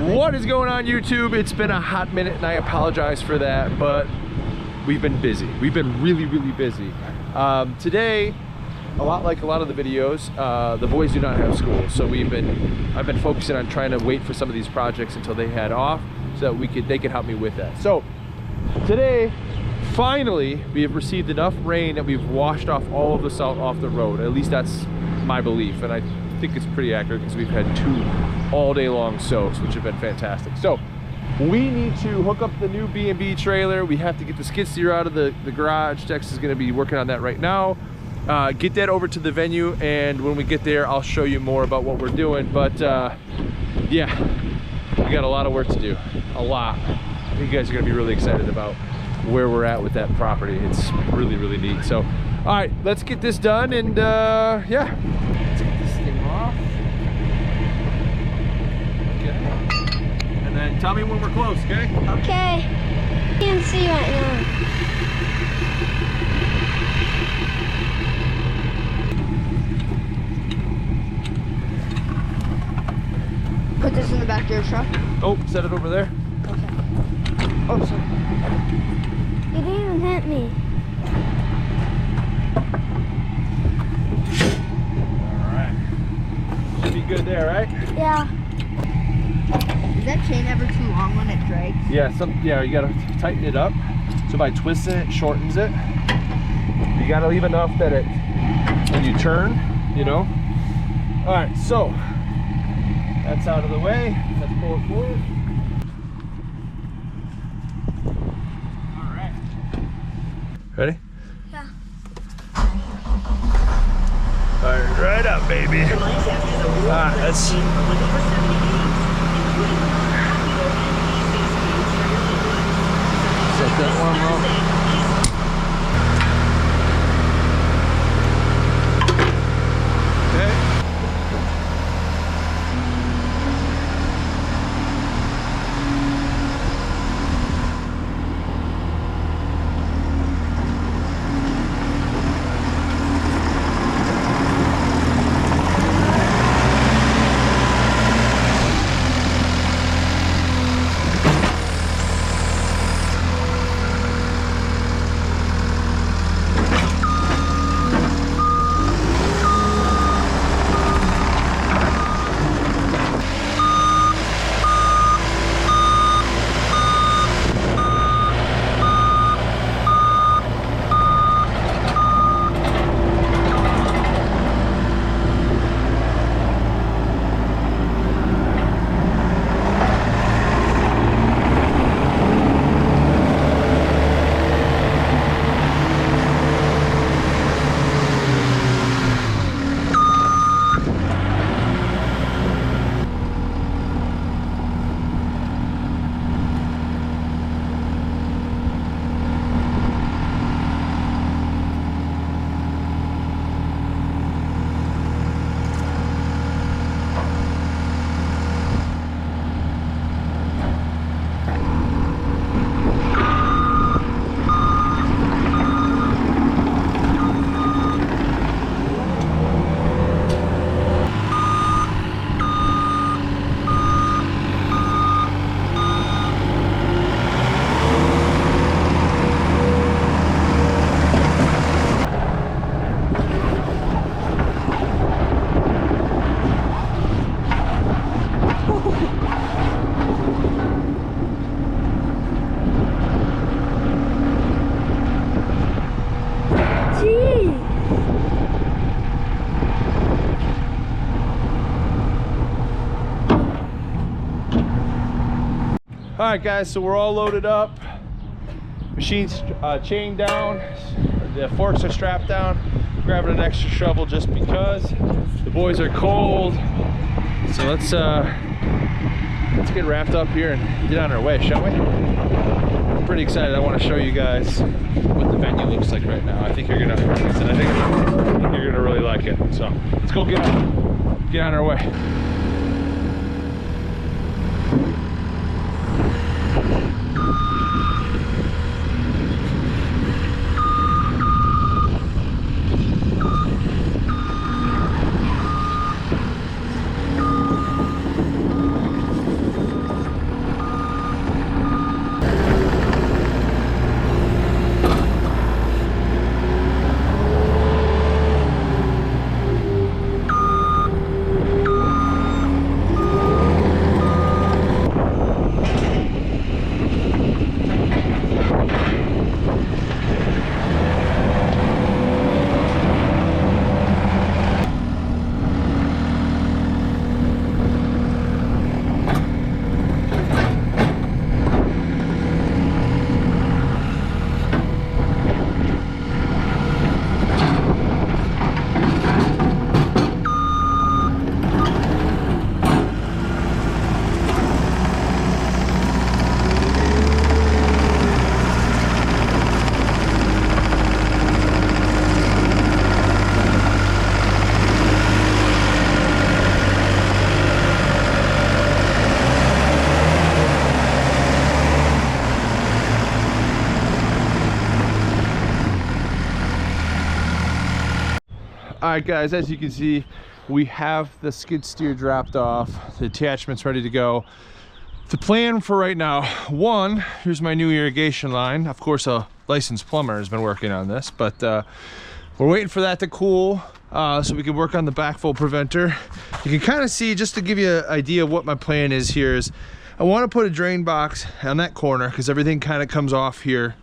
What is going on, YouTube? It's been a hot minute and I apologize for that, but we've been busy. We've been really busy. Today, a lot like a lot of the videos, the boys do not have school, so I've been focusing on trying to wait for some of these projects until they had off so that they could help me with that. So today, finally, we have received enough rain that we've washed off all of the salt off the road. At least that's my belief, and I think it's pretty accurate because we've had 2 all day long soaks, which have been fantastic. So we need to hook up the new B&B trailer. We have to get the skid steer out of the garage. Dex is going to be working on that right now. Get that over to the venue, and when we get there, I'll show you more about what we're doing. But yeah, we got a lot of work to do, a lot. I think you guys are going to be really excited about where we're at with that property. It's really neat. So, all right, let's get this done, and yeah, let's get this thing off. Okay, and then tell me when we're close, okay? Okay. Can't see right now. Put this in the back of your truck. Oh, set it over there. Okay. Oh, sorry. You didn't even hit me. All right. Should be good there, right? Yeah. Is that chain ever too long when it drags? Yeah, you gotta tighten it up. So by twisting it, shortens it. You gotta leave enough that it, when you turn, you know. All right, so that's out of the way. Let's pull it forward. All right. Ready? Yeah. All right, right up, baby. All right, let's see. Set that one up. All right, guys, so we're all loaded up. Machine's chained down. The forks are strapped down. Grabbing an extra shovel just because the boys are cold. So let's get wrapped up here and get on our way, shall we? I'm pretty excited. I want to show you guys what the venue looks like right now. I think you're gonna really like it. So let's go get on our way. All right, guys, as you can see, we have the skid steer dropped off, the attachment's ready to go. The plan for right now, one, here's my new irrigation line. Of course, a licensed plumber has been working on this, but we're waiting for that to cool so we can work on the backflow preventer. You can kind of see, just to give you an idea of what my plan is here, is I want to put a drain box on that corner because everything kind of comes off here.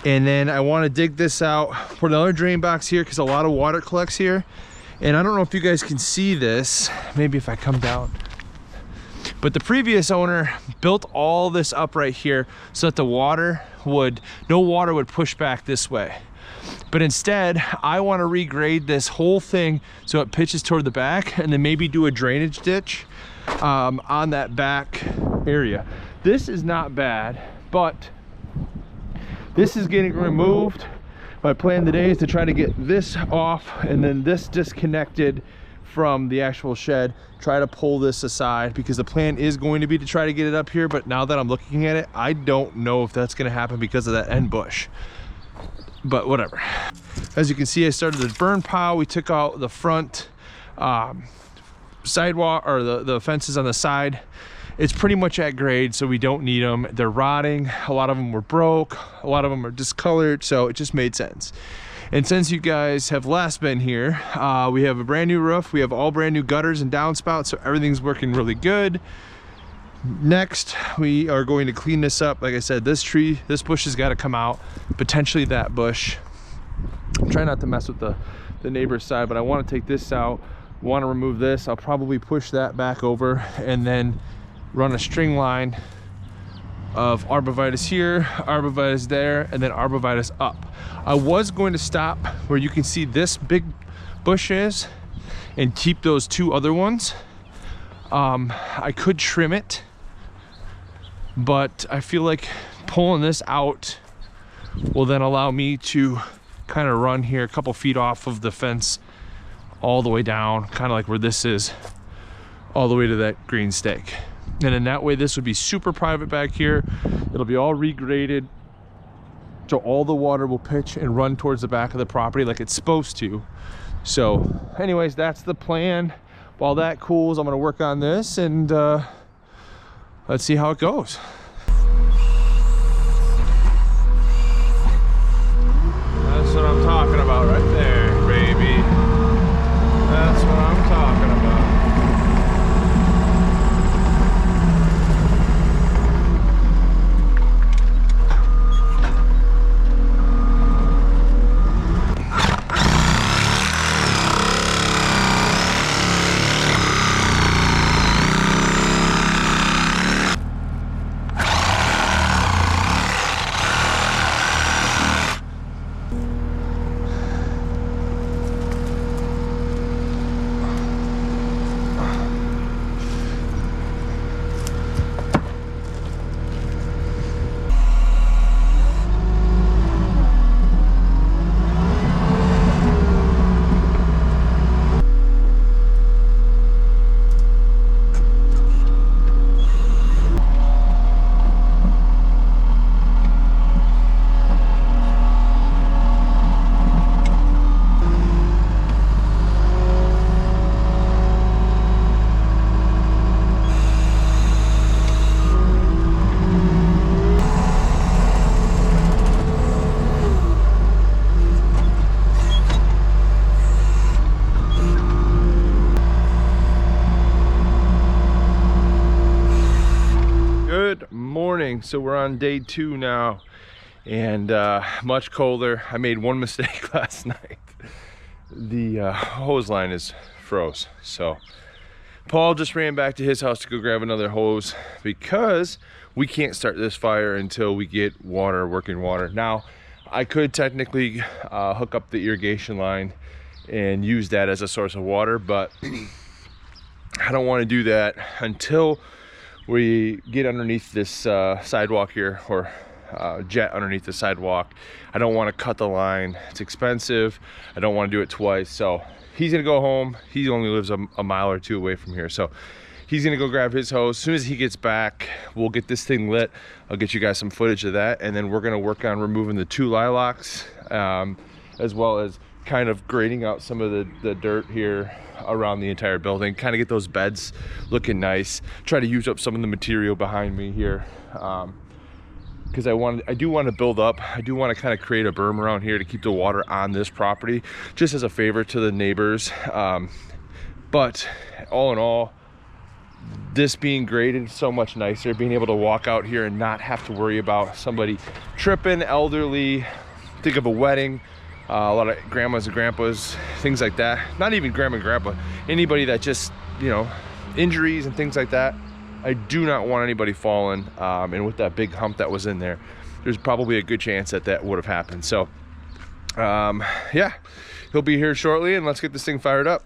And then I want to dig this out, put another drain box here because a lot of water collects here. And I don't know if you guys can see this, maybe if I come down. But the previous owner built all this up right here so that the water would, no water would push back this way. But instead, I want to regrade this whole thing so it pitches toward the back, and then maybe do a drainage ditch on that back area. This is not bad, but this is getting removed. My plan today is to try to get this off and then this disconnected from the actual shed, try to pull this aside, because the plan is going to be to try to get it up here. But now that I'm looking at it, I don't know if that's going to happen because of that end bush, but whatever. As you can see, I started the burn pile. We took out the front sidewalk, or the fences on the side. It's pretty much at grade, so we don't need them. They're rotting. A lot of them were broke. A lot of them are discolored, so it just made sense. And since you guys have last been here, we have a brand new roof. We have all brand new gutters and downspouts, so everything's working really good. Next, we are going to clean this up. Like I said, this bush has got to come out, potentially that bush. I'm trying not to mess with the neighbor's side, but I want to take this out. Want to remove this. I'll probably push that back over and then run a string line of arborvitae here, arborvitae there, and then arborvitae up. I was going to stop where you can see this big bush is and keep those two other ones. I could trim it, but I feel like pulling this out will then allow me to kind of run here a couple feet off of the fence all the way down, kind of like where this is, all the way to that green stake. And in that way, this would be super private back here. It'll be all regraded, so all the water will pitch and run towards the back of the property like it's supposed to. So anyways, that's the plan. While that cools, I'm gonna work on this, and let's see how it goes. That's what I'm talking about right there, baby. That's what I'm talking about. So we're on day 2 now, and much colder. I made one mistake last night. The hose line is froze, so Paul just ran back to his house to go grab another hose because we can't start this fire until we get water, working water. Now I could technically hook up the irrigation line and use that as a source of water, but I don't want to do that until we get underneath this sidewalk here, or jet underneath the sidewalk. I don't want to cut the line. It's expensive. I don't want to do it twice. So he's gonna go home. He only lives a mile or two away from here, so he's gonna go grab his hose. As soon as he gets back, we'll get this thing lit. I'll get you guys some footage of that, and then we're gonna work on removing the 2 lilacs, as well as kind of grading out some of the dirt here around the entire building, kind of get those beds looking nice, try to use up some of the material behind me here, because I do want to build up. I do want to kind of create a berm around here to keep the water on this property, just as a favor to the neighbors. But all in all, this being graded so much nicer, being able to walk out here and not have to worry about somebody tripping, elderly, think of a wedding, a lot of grandmas and grandpas, things like that. Not even grandma and grandpa, anybody that just, you know, injuries and things like that. I do not want anybody falling, and with that big hump that was in there, there's probably a good chance that that would have happened. So yeah, he'll be here shortly, and let's get this thing fired up.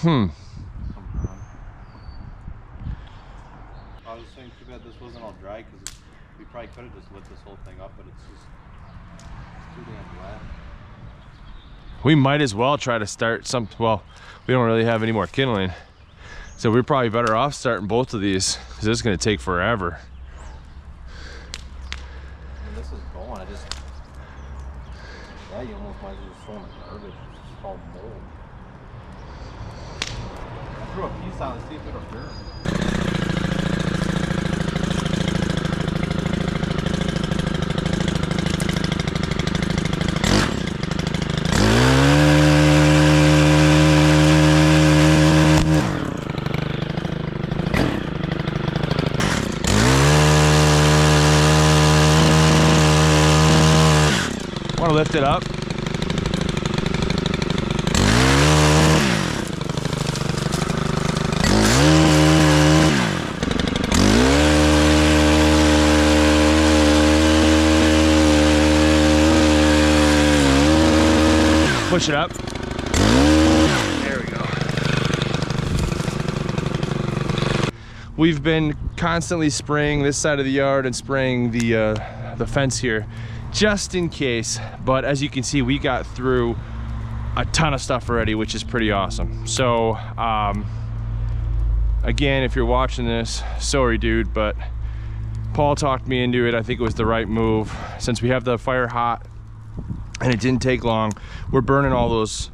I was saying too bad this wasn't all dry, because we probably could have just lit this whole thing up, but it's just too damn wet. We might as well try to start some, well, we don't really have any more kindling, so we're probably better off starting both of these, because this is going to take forever. I mean, this is going, yeah, you almost might as well just throw in the garbage. It's just all mold. I threw a piece on and see if it'll burn. Want to lift it up? Push it up. There we go. We've been constantly spraying this side of the yard and spraying the fence here, just in case. But as you can see, we got through a ton of stuff already, which is pretty awesome. So again, if you're watching this, sorry dude, but Paul talked me into it. I think it was the right move. Since we have the fire hot and it didn't take long, we're burning all those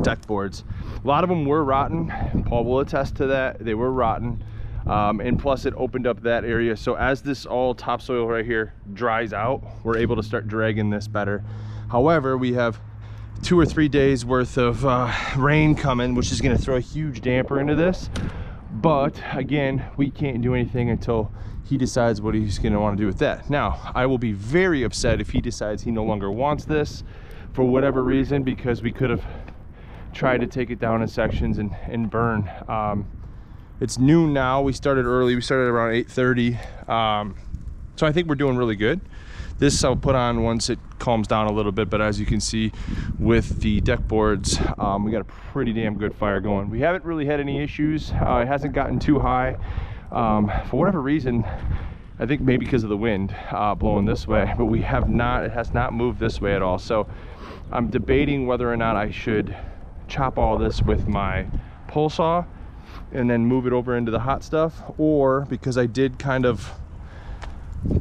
deck boards. A lot of them were rotten. Paul will attest to that. They were rotten. And plus it opened up that area. So as this all topsoil right here dries out, we're able to start dragging this better. However, we have 2 or 3 days worth of rain coming, which is gonna throw a huge damper into this. But again, we can't do anything until he decides what he's gonna wanna do with that. Now, I will be very upset if he decides he no longer wants this for whatever reason, because we could have tried to take it down in sections and burn. It's noon now. We started early. We started around 8:30. So I think we're doing really good. This I'll put on once it calms down a little bit, but as you can see with the deck boards, we got a pretty damn good fire going. We haven't really had any issues. It hasn't gotten too high. For whatever reason, I think maybe because of the wind blowing this way, but we have not, it has not moved this way at all. So I'm debating whether or not I should chop all this with my pole saw and then move it over into the hot stuff, or because I did kind of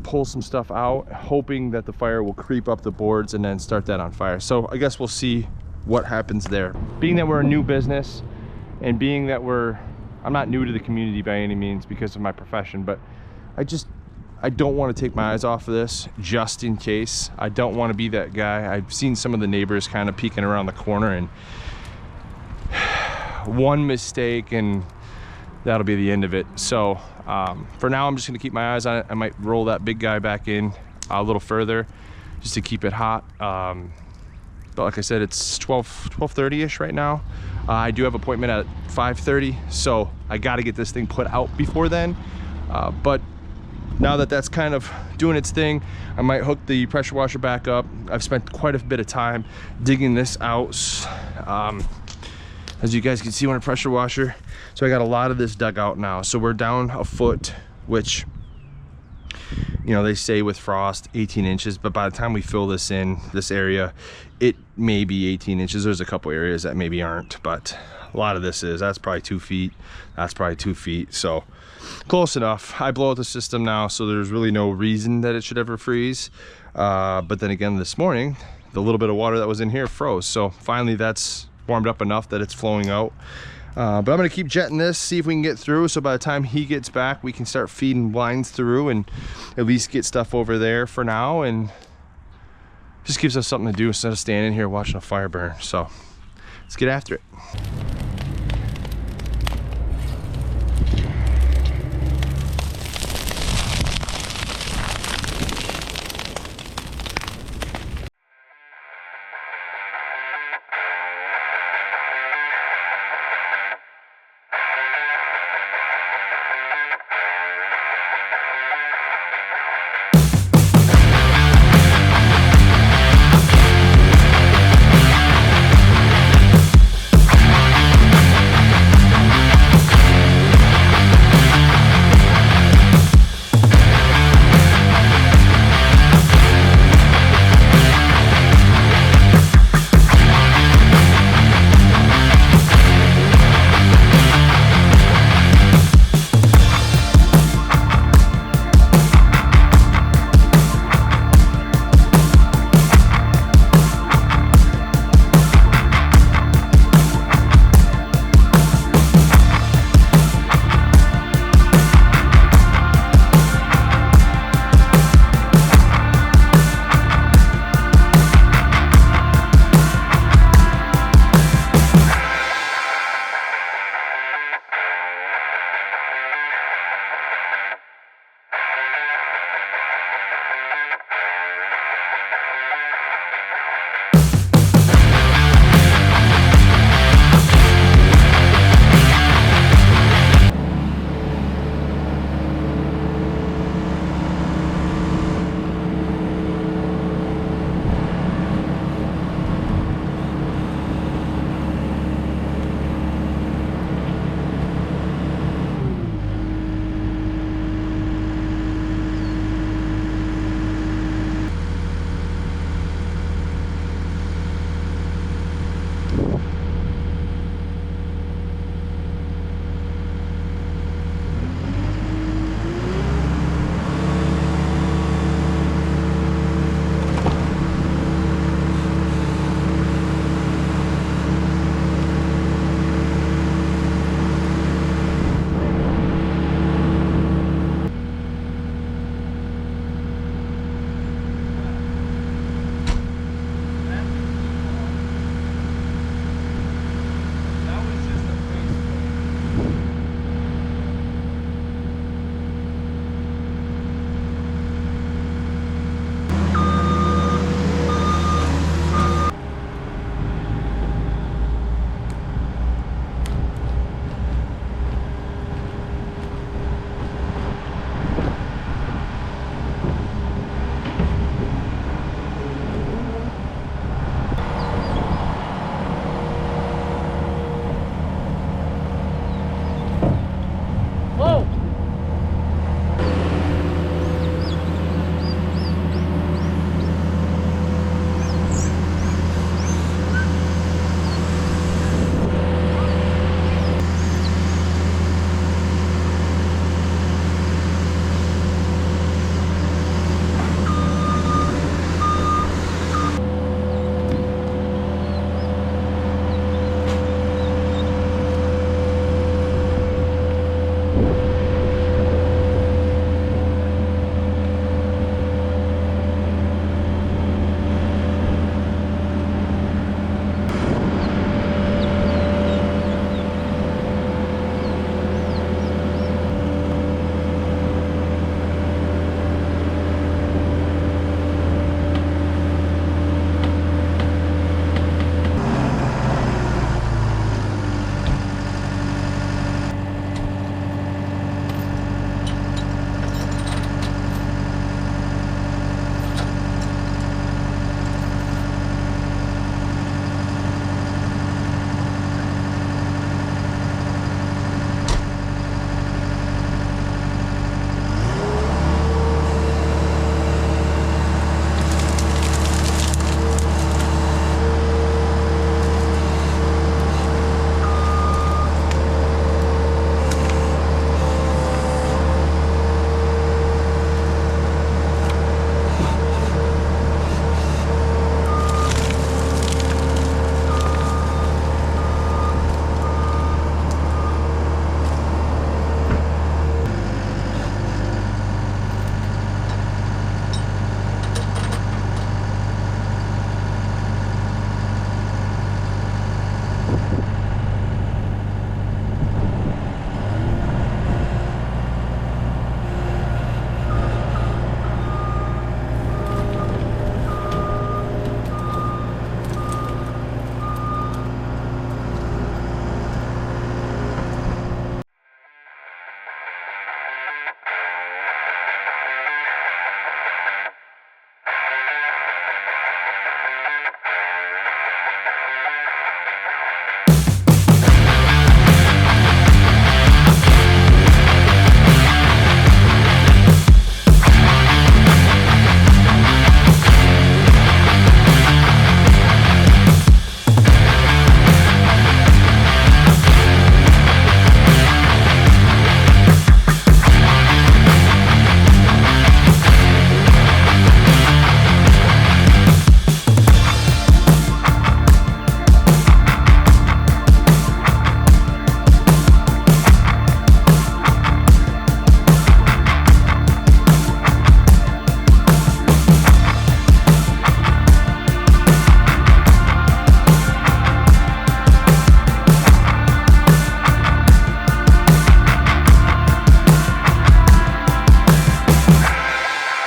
pull some stuff out, hoping that the fire will creep up the boards and then start that on fire. So I guess we'll see what happens there. Being that we're a new business, and being that I'm not new to the community by any means because of my profession, but I don't want to take my eyes off of this just in case. I don't want to be that guy. I've seen some of the neighbors kind of peeking around the corner, and one mistake and that'll be the end of it. So for now, I'm just gonna keep my eyes on it. I might roll that big guy back in a little further just to keep it hot. But like I said, it's 12:30ish right now. I do have an appointment at 5:30, so I got to get this thing put out before then. But now that that's kind of doing its thing, I might hook the pressure washer back up. I've spent quite a bit of time digging this out. As you guys can see on a pressure washer. So I got a lot of this dug out now. So we're down a foot, which You know, they say with frost 18 inches, but by the time we fill this in, this area, it may be 18 inches. There's a couple areas that maybe aren't, but a lot of this is. That's probably 2 feet. That's probably 2 feet. So close enough. I blow out the system now, so there's really no reason that it should ever freeze. But then again, this morning, the little bit of water that was in here froze. So finally that's warmed up enough that it's flowing out. But I'm gonna keep jetting this, see if we can get through, so by the time he gets back we can start feeding blinds through and at least get stuff over there for now, and just gives us something to do instead of standing here watching a fire burn. So let's get after it.